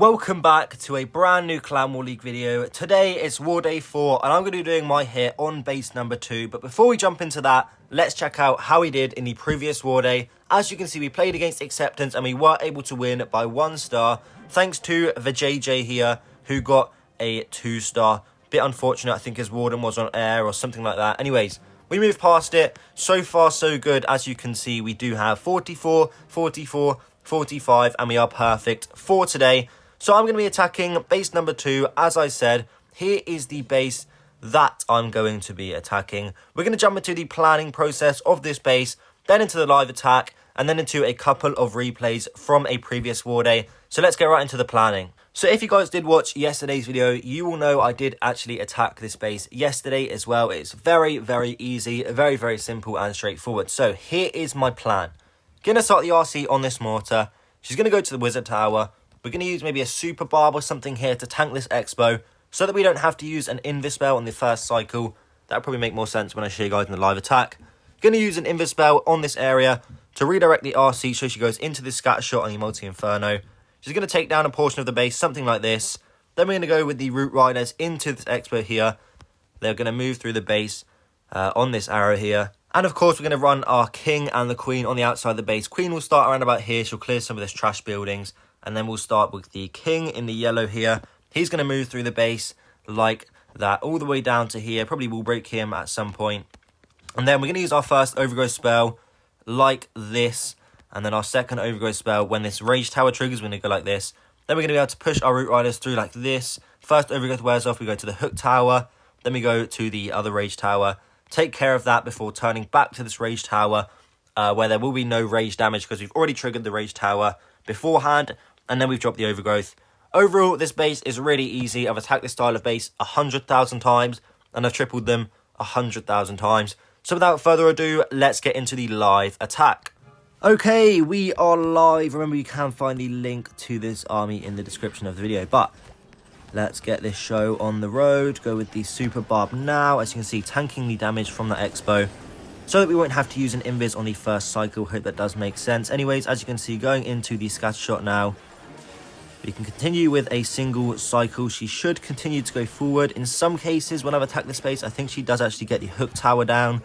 Welcome back to a brand new Clan War League video. Today is War Day 4 and I'm going to be doing my hit on base number 2. But before we jump into that, let's check out how we did in the previous War Day. As you can see, we played against Acceptance and we were able to win by 1 star. Thanks to the JJ here who got a 2-star. Bit unfortunate, I think his Warden was on air or something like that. Anyways, we moved past it. So far so good. As you can see, we do have 44, 44, 45 and we are perfect for today. So I'm going to be attacking base number 2. As I said, here is the base that I'm going to be attacking. We're going to jump into the planning process of this base, then into the live attack, and then into a couple of replays from a previous War Day. So let's get right into the planning. So if you guys did watch yesterday's video, you will know I did actually attack this base yesterday as well. It's very, very easy, very, very simple and straightforward. So here is my plan. Going to start the RC on this mortar. She's going to go to the Wizard Tower. We're going to use maybe a Super Barb or something here to tank this Expo so that we don't have to use an Invis Spell on the first cycle. That would probably make more sense when I show you guys in the live attack. Going to use an Invis Spell on this area to redirect the RC so she goes into the scatter shot on the Multi-Inferno. She's going to take down a portion of the base, something like this. Then we're going to go with the Root Riders into this Expo here. They're going to move through the base on this arrow here. And of course, we're going to run our King and the Queen on the outside of the base. Queen will start around about here. She'll clear some of this trash buildings. And then we'll start with the King in the yellow here. He's going to move through the base like that, all the way down to here. Probably will break him at some point. And then we're going to use our first Overgrowth spell like this. And then our second Overgrowth spell, when this Rage Tower triggers, we're going to go like this. Then we're going to be able to push our Root Riders through like this. First Overgrowth wears off, we go to the Hook Tower. Then we go to the other Rage Tower. Take care of that before turning back to this Rage Tower, where there will be no rage damage because we've already triggered the Rage Tower beforehand. And then we've dropped the Overgrowth. Overall, this base is really easy. I've attacked this style of base 100,000 times. And I've tripled them 100,000 times. So without further ado, let's get into the live attack. Okay, we are live. Remember, you can find the link to this army in the description of the video. But let's get this show on the road. Go with the Super Barb now. As you can see, tanking the damage from that Expo, so that we won't have to use an Invis on the first cycle. Hope that does make sense. Anyways, as you can see, going into the scatter shot now. We can continue with a single cycle. She should continue to go forward. In some cases, when I've attacked the space, I think she does actually get the Hook Tower down.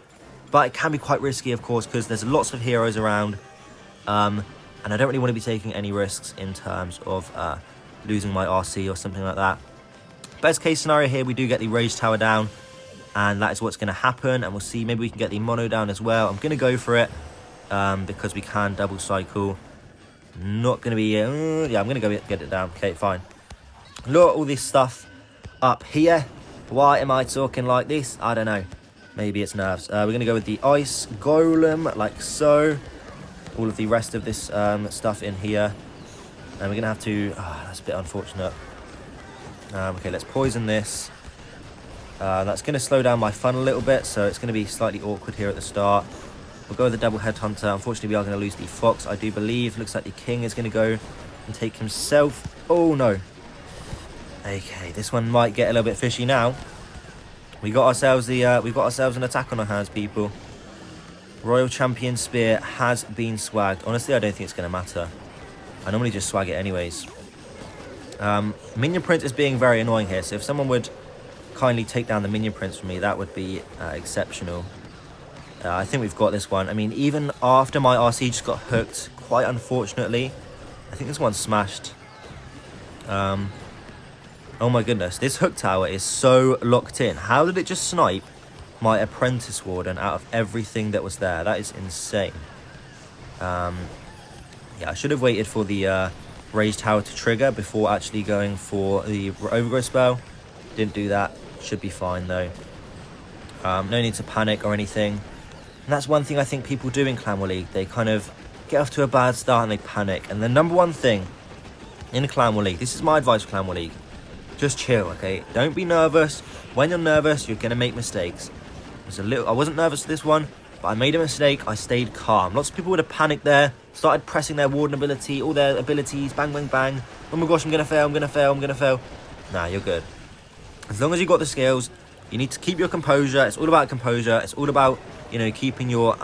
But it can be quite risky, of course, because there's lots of heroes around. And I don't really want to be taking any risks in terms of losing my RC or something like that. Best case scenario here, we do get the Rage Tower down. And that is what's going to happen. And we'll see, maybe we can get the Mono down as well. I'm going to go for it because we can double cycle. Not going to be... yeah, I'm going to go get it down. Okay, fine. Look at all this stuff up here. Why am I talking like this? I don't know. Maybe it's nerves. We're going to go with the Ice Golem, like so. All of the rest of this stuff in here. And we're going to have to... that's a bit unfortunate. Okay, let's poison this. That's going to slow down my fun a little bit, so it's going to be slightly awkward here at the start. We'll go with the double Headhunter. Unfortunately, we are going to lose the Fox, I do believe. Looks like the King is going to go and take himself. Oh, no. Okay, this one might get a little bit fishy now. We got ourselves we've got ourselves an attack on our hands, people. Royal Champion Spear has been swagged. Honestly, I don't think it's going to matter. I normally just swag it anyways. Minion Prince is being very annoying here, so if someone would kindly take down the Minion Prince for me, that would be exceptional. I think we've got this one. I mean, even after my RC just got hooked, quite unfortunately, I think this one's smashed. Oh my goodness, this Hook Tower is so locked in. How did it just snipe my Apprentice Warden out of everything that was there? That is insane. Yeah, I should have waited for the Rage Tower to trigger before actually going for the Overgrowth spell. Didn't do that. Should be fine though. No need to panic or anything. And that's one thing I think people do in Clan War League. They kind of get off to a bad start and they panic. And the number one thing in Clan War League, this is my advice for Clan War League, just chill, okay? Don't be nervous. When you're nervous, you're going to make mistakes. I wasn't nervous for this one, but I made a mistake. I stayed calm. Lots of people would have panicked there, started pressing their Warden ability, all their abilities, bang, bang, bang. Oh my gosh, I'm going to fail, I'm going to fail, I'm going to fail. Nah, you're good. As long as you've got the skills, you need to keep your composure. It's all about composure. It's all about, you know, keeping your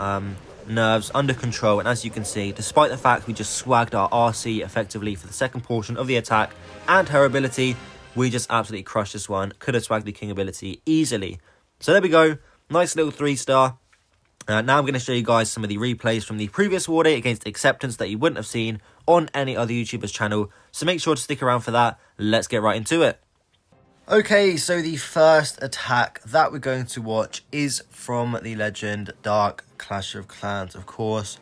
nerves under control. And as you can see, despite the fact we just swagged our RC effectively for the second portion of the attack and her ability, we just absolutely crushed this one. Could have swagged the king ability easily. So there we go. Nice little 3-star. Now I'm going to show you guys some of the replays from the previous war day against Acceptance that you wouldn't have seen on any other YouTuber's channel. So make sure to stick around for that. Let's get right into it. Okay, so the first attack that we're going to watch is from the legend Dark Clash of Clans, of course.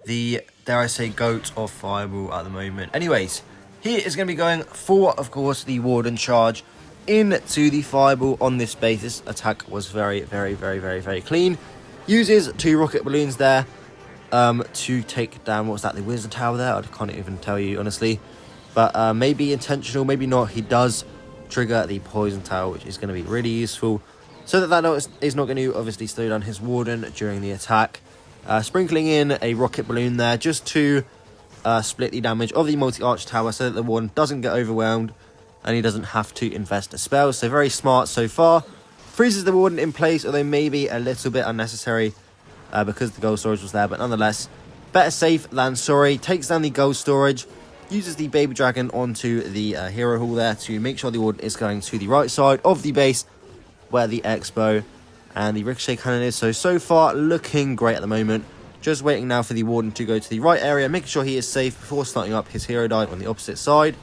The, dare I say, GOAT of Fireball at the moment. Anyways, he is going to be going for, of course, the Warden charge into the Fireball on this base. This attack was very clean. Uses 2 rocket balloons there to take down, what was that, the Wizard Tower there? I can't even tell you, honestly. But maybe intentional, maybe not. He does trigger the Poison Tower, which is going to be really useful. So that is not going to obviously slow down his Warden during the attack. Sprinkling in a rocket balloon there just to split the damage of the multi-arch tower so that the Warden doesn't get overwhelmed and he doesn't have to invest a spell. So very smart so far. Freezes the Warden in place, although maybe a little bit unnecessary because the gold storage was there. But nonetheless, better safe than sorry. Takes down the gold storage. Uses the baby dragon onto the hero hall there to make sure the Warden is going to the right side of the base where the Expo and the ricochet cannon is. So far looking great at the moment. Just waiting now for the Warden to go to the right area, making sure he is safe before starting up his hero dive on the opposite side.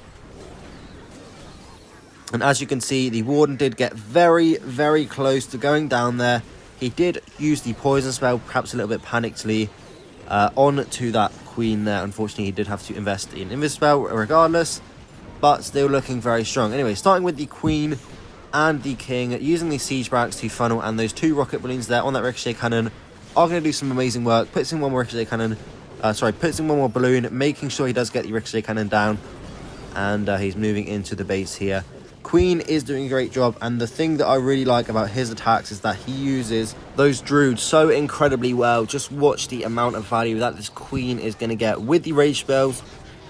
And as you can see, the Warden did get very close to going down there. He did use the poison spell, perhaps a little bit panickedly, onto that Queen there. Unfortunately, he did have to invest in Invis spell regardless, but still looking very strong. Anyway, starting with the Queen and the King, using the Siege Barracks to funnel, and those 2 rocket balloons there on that ricochet cannon are going to do some amazing work. Puts in one more ricochet cannon, puts in one more balloon, making sure he does get the ricochet cannon down, and he's moving into the base here. Queen is doing a great job, and the thing that I really like about his attacks is that he uses those druids so incredibly well. Just watch the amount of value that this Queen is going to get with the rage spells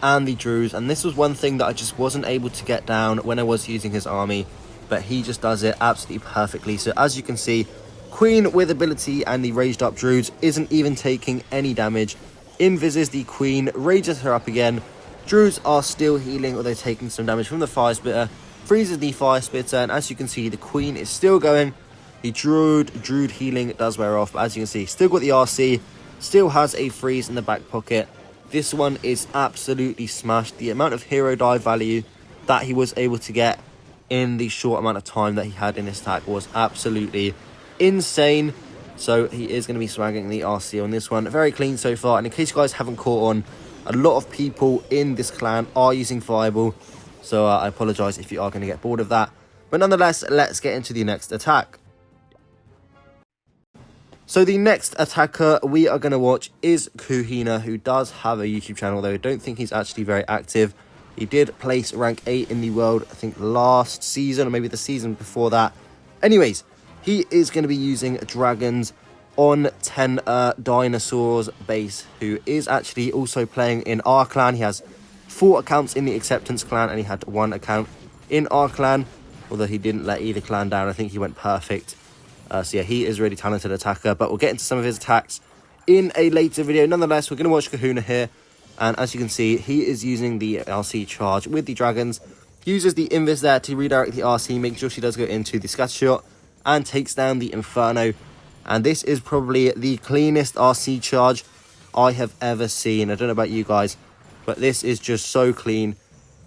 and the druids, and this was one thing that I just wasn't able to get down when I was using his army, but he just does it absolutely perfectly. So as you can see, Queen with ability and the raged up druids isn't even taking any damage. Invises the Queen, rages her up again. Druids are still healing, although taking some damage from the Fire Spitter. Freezes the Fire Spitter, and as you can see, the Queen is still going. The Druid healing does wear off, but as you can see, still got the RC, still has a freeze in the back pocket. This one is absolutely smashed. The amount of hero dive value that he was able to get in the short amount of time that he had in this attack was absolutely insane. So he is going to be swagging the RC on this one. Very clean so far, and in case you guys haven't caught on, a lot of people in this clan are using Fireball. So I apologise if you are going to get bored of that. But nonetheless, let's get into the next attack. So the next attacker we are going to watch is Koohina, who does have a YouTube channel, though I don't think he's actually very active. He did place rank 8 in the world, I think last season, or maybe the season before that. Anyways, he is going to be using dragons on 10 dinosaurs base, who is actually also playing in our clan. He has 4 accounts in the Acceptance clan, and he had 1 account in our clan, although he didn't let either clan down. I think he went perfect. So yeah, he is a really talented attacker, but we'll get into some of his attacks in a later video. Nonetheless, we're going to watch Koohina here, and as you can see, he is using the RC charge with the dragons. Uses the Invis there to redirect the RC, making sure she does go into the scatter shot, and takes down the Inferno. And this is probably the cleanest RC charge I have ever seen. I don't know about you guys, but this is just so clean.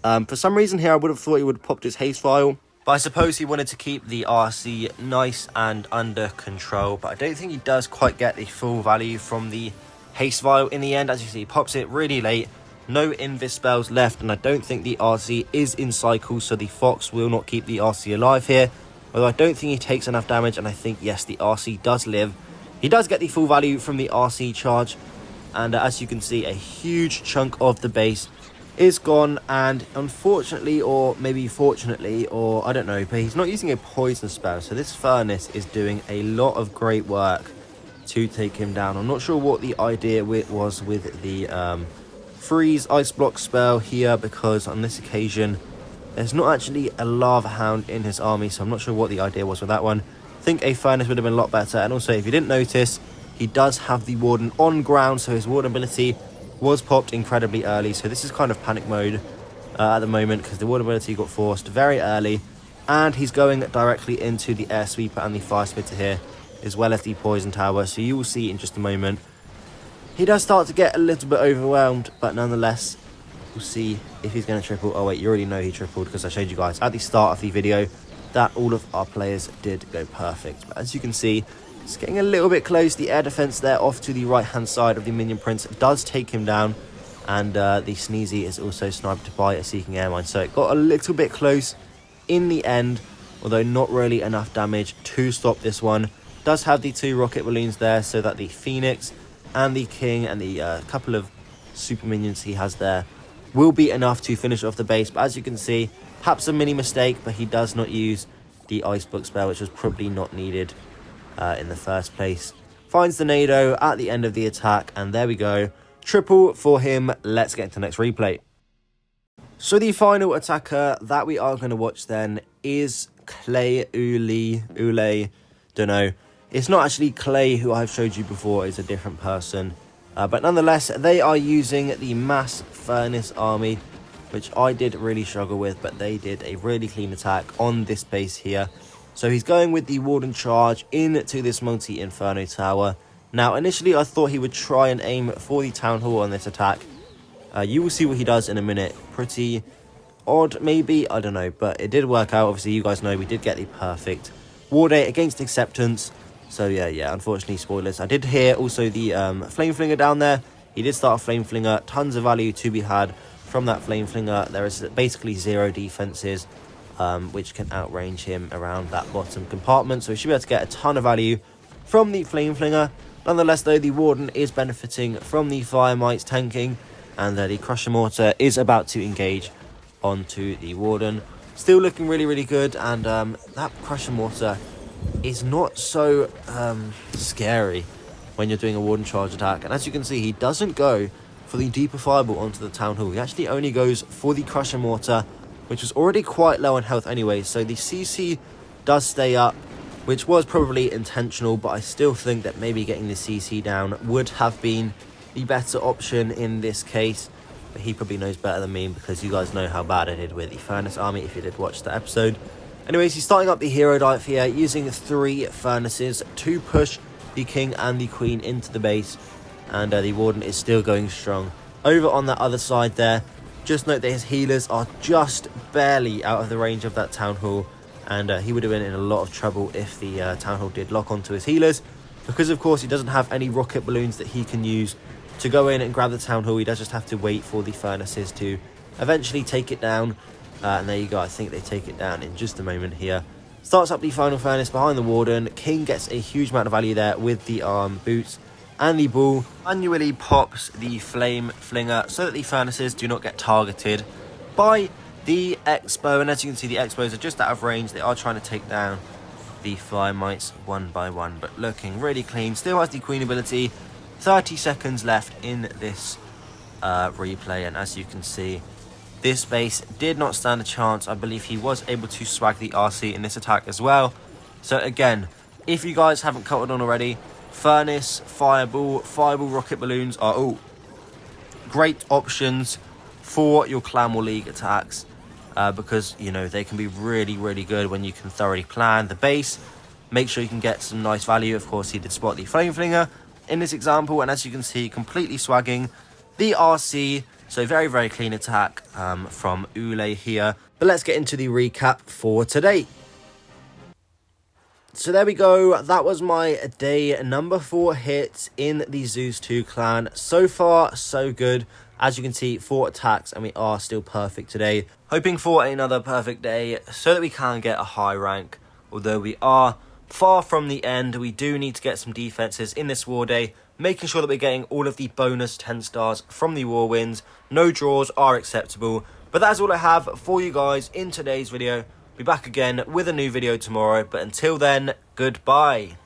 For some reason here, I would have thought he would have popped his haste vial, but I suppose he wanted to keep the RC nice and under control. But I don't think he does quite get the full value from the haste vial in the end. As you see, he pops it really late. No invis spells left, and I don't think the RC is in cycle, so the Fox will not keep the RC alive here. Although I don't think he takes enough damage, and I think, yes, the RC does live. He does get the full value from the RC charge, and as you can see, a huge chunk of the base is gone, and unfortunately, or maybe fortunately, or I don't know, but he's not using a poison spell, so this Furnace is doing a lot of great work to take him down. I'm not sure what the idea was with the freeze ice block spell here, because on this occasion there's not actually a lava hound in his army, so I'm not sure what the idea was with that one. I think a Furnace would have been a lot better. And also, if you didn't notice, he does have the Warden on ground, so his Warden ability was popped incredibly early. So this is kind of panic mode at the moment, because the Warden ability got forced very early, and he's going directly into the Air Sweeper and the Fire Spitter here, as well as the Poison Tower. So you will see in just a moment, he does start to get a little bit overwhelmed, but nonetheless, we'll see if he's going to triple. Oh wait, you already know he tripled, because I showed you guys at the start of the video that all of our players did go perfect. But as you can see, it's getting a little bit close. The air defense there off to the right hand side of the Minion Prince does take him down, and the Sneezy is also sniped by a Seeking Air Mine. So it got a little bit close in the end, although not really enough damage to stop this one. Does have the 2 rocket balloons there, so that the Phoenix and the King and the couple of super minions he has there will be enough to finish off the base. But as you can see, perhaps a mini mistake, but he does not use the Ice Book spell, which was probably not needed in the first place. Finds the Nado at the end of the attack, and there we go. Triple for him. Let's get into the next replay. So the final attacker that we are going to watch then is Clay Ulle, don't know. It's not actually Clay, who I've showed you before, it's a different person. But nonetheless, they are using the Mass Furnace army, which I did really struggle with, but they did a really clean attack on this base here. So he's going with the Warden Charge into this multi-Inferno tower. Now, initially I thought he would try and aim for the Town Hall on this attack. You will see what he does in a minute. Pretty odd, maybe, I don't know, but it did work out. Obviously, you guys know we did get the perfect War Day against Acceptance. So yeah, unfortunately, spoilers. I did hear also the Flame Flinger down there. He did start a Flame Flinger. Tons of value to be had from that Flame Flinger. There is basically 0 defenses, which can outrange him around that bottom compartment. So he should be able to get a ton of value from the Flame Flinger. Nonetheless, though, the Warden is benefiting from the Fire Mites tanking, and the Crusher Mortar is about to engage onto the Warden. Still looking really, really good, and that Crusher Mortar is not so scary when you're doing a Warden Charge attack. And as you can see, he doesn't go for the Deeper Fireball onto the Town Hall. He actually only goes for the Crusher Mortar, which was already quite low on health anyway. So the CC does stay up, which was probably intentional, but I still think that maybe getting the CC down would have been the better option in this case. But he probably knows better than me, because you guys know how bad I did with the Furnace army if you did watch the episode. Anyways, he's starting up the hero dive here, using 3 furnaces to push the King and the Queen into the base. And the Warden is still going strong. Over on that other side there, just note that his healers are just barely out of the range of that Town Hall. And he would have been in a lot of trouble if the Town Hall did lock onto his healers. Because, of course, he doesn't have any rocket balloons that he can use to go in and grab the Town Hall. He does just have to wait for the furnaces to eventually take it down. And there you go, I think they take it down in just a moment here. Starts up the final furnace behind the Warden. King gets a huge amount of value there with the boots and the ball. Manually pops the Flame Flinger so that the furnaces do not get targeted by the Expo. And as you can see, the Expos are just out of range. They are trying to take down the Fire Mites one by one, but looking really clean. Still has the Queen ability. 30 seconds left in this replay, and as you can see, this base did not stand a chance. I believe he was able to swag the RC in this attack as well. So again, if you guys haven't caught on already, Furnace, Fireball rocket balloons are all great options for your Clan War League attacks, because, you know, they can be really, really good when you can thoroughly plan the base. Make sure you can get some nice value. Of course, he did spot the Flame Flinger in this example, and as you can see, completely swagging the RC. So very, very clean attack from Ulle here. But let's get into the recap for today. So there we go. That was my day number 4 hit in the Zeus 2 clan. So far, so good. As you can see, 4 attacks, and we are still perfect today. Hoping for another perfect day so that we can get a high rank. Although we are far from the end, we do need to get some defenses in this War Day, making sure that we're getting all of the bonus 10 stars from the war wins. No draws are acceptable. But that's all I have for you guys in today's video. Be back again with a new video tomorrow, but until then, goodbye.